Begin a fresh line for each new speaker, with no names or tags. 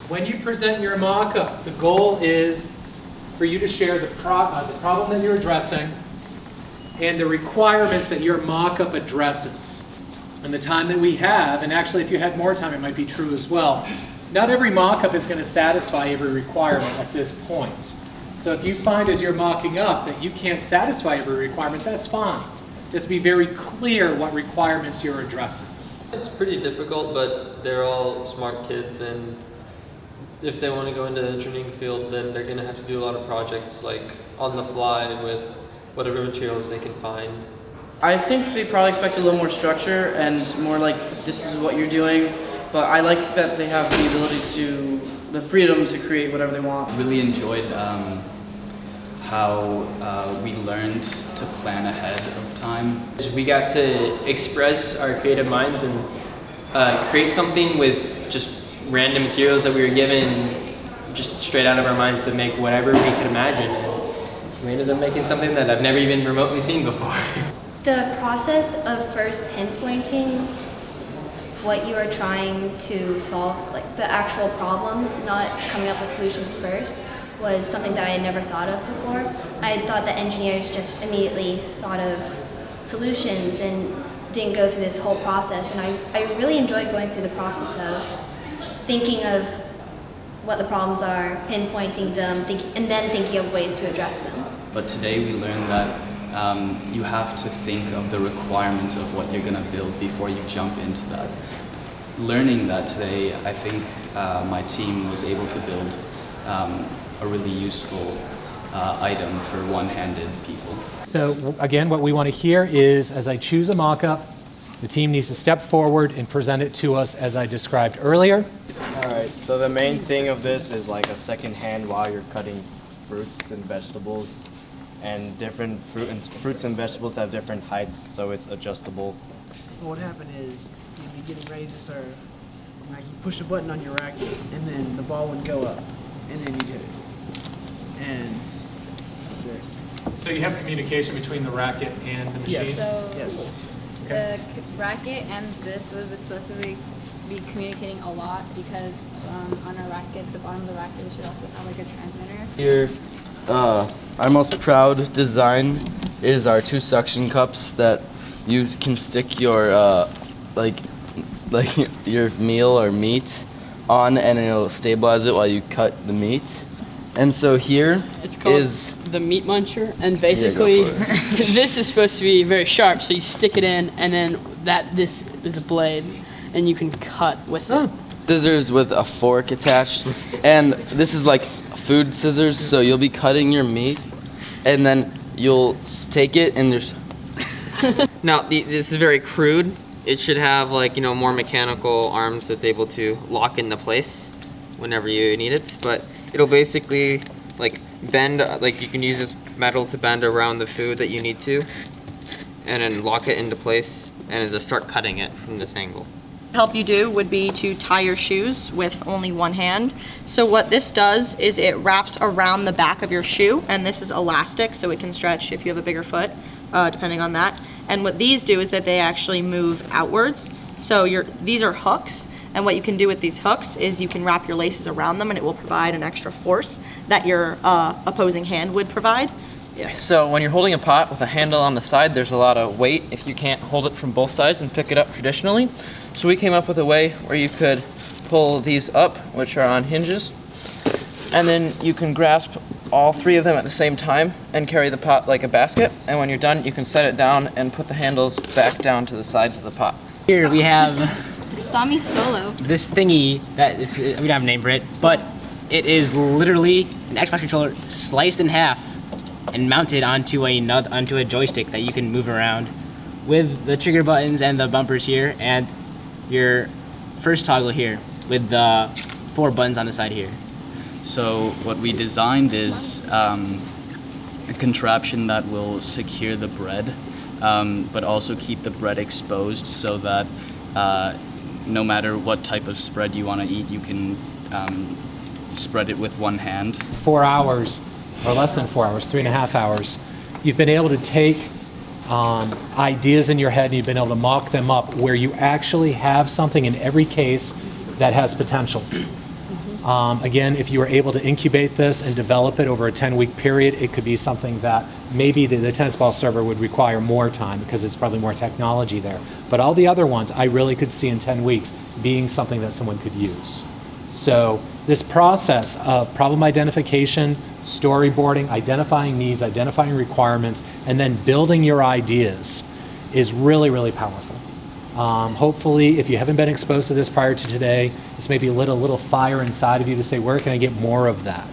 When you present your mock-up, the goal is for you to share the problem that you're addressing and the requirements that your mock-up addresses. And the time that we have, and actually if you had more time it might be true as well, not every mock-up is going to satisfy every requirement at this point. So if you find as you're mocking up that you can't satisfy every requirement, that's fine. Just be very clear what requirements you're addressing.
It's pretty difficult, but they're all smart kids, and if they want to go into the engineering field, then they're going to have to do a lot of projects like on the fly with whatever materials they can find.
I think they probably expect a little more structure and more like this is what you're doing, but I like that they have the ability to, the freedom to create whatever they want.
Really enjoyed how we learned to plan ahead of time.
We got to express our creative minds and create something with just random materials that we were given just straight out of our minds to make whatever we could imagine. And we ended up making something that I've never even remotely seen before.
The process of first pinpointing what you are trying to solve, like the actual problems, not coming up with solutions first, was something that I had never thought of before. I thought that engineers just immediately thought of solutions and didn't go through this whole process. And I really enjoyed going through the process of thinking of what the problems are, pinpointing them, and then thinking of ways to address them.
But today we learned that you have to think of the requirements of what you're going to build before you jump into that. Learning that today, I think my team was able to build a really useful item for one-handed people.
So again, what we want to hear is, as I choose a mock-up, the team needs to step forward and present it to us as I described earlier.
Alright, so the main thing of this is like a second hand while you're cutting fruits and vegetables. And different fruits and vegetables have different heights, so it's adjustable.
What would happen is you'd be getting ready to serve, and like you push a button on your racket, and then the ball would go up, and then you'd hit it. And that's it.
So you have communication between the racket and the machine?
Yes.
So
Yes.
the racket and this was supposed to be communicating a lot because on our racket, the bottom of the racket should also have like a transmitter.
Here, our most proud design is our 2 suction cups that you can stick your like your meal or meat on, and it'll stabilize it while you cut the meat. And so here
it's called the meat muncher, and basically this is supposed to be very sharp, so you stick it in, and then this is a blade, and you can cut with it.
Scissors with a fork attached, and this is like food scissors, so you'll be cutting your meat, and then you'll take it and there's...
Now, this is very crude. It should have more mechanical arms that's able to lock into place whenever you need it, but it'll basically bend, you can use this metal to bend around the food that you need to, and then lock it into place, and just start cutting it from this angle.
Help you do would be to tie your shoes with only one hand. So what this does is it wraps around the back of your shoe, and this is elastic, so it can stretch if you have a bigger foot, depending on that. And what these do is that they actually move outwards. So these are hooks, and what you can do with these hooks is you can wrap your laces around them, and it will provide an extra force that your opposing hand would provide.
Yeah, so when you're holding a pot with a handle on the side, there's a lot of weight if you can't hold it from both sides and pick it up traditionally. So we came up with a way where you could pull these up, which are on hinges, and then you can grasp all 3 of them at the same time and carry the pot like a basket. And when you're done, you can set it down and put the handles back down to the sides of the pot.
Here we have
Sami Solo.
this thingy that we don't have a name for it, but it is literally an Xbox controller sliced in half and mounted onto a joystick that you can move around with the trigger buttons and the bumpers here, and your first toggle here with the 4 buttons on the side here.
So what we designed is a contraption that will secure the bread, but also keep the bread exposed so that no matter what type of spread you want to eat, you can spread it with one hand.
4 hours, or less than 4 hours, 3.5 hours, you've been able to take ideas in your head and you've been able to mock them up where you actually have something in every case that has potential. Again, if you were able to incubate this and develop it over a 10-week period, it could be something that maybe the tennis ball server would require more time because it's probably more technology there. But all the other ones, I really could see in 10 weeks being something that someone could use. So this process of problem identification, storyboarding, identifying needs, identifying requirements, and then building your ideas is really, really powerful. Hopefully, if you haven't been exposed to this prior to today, this may be lit a little fire inside of you to say, where can I get more of that?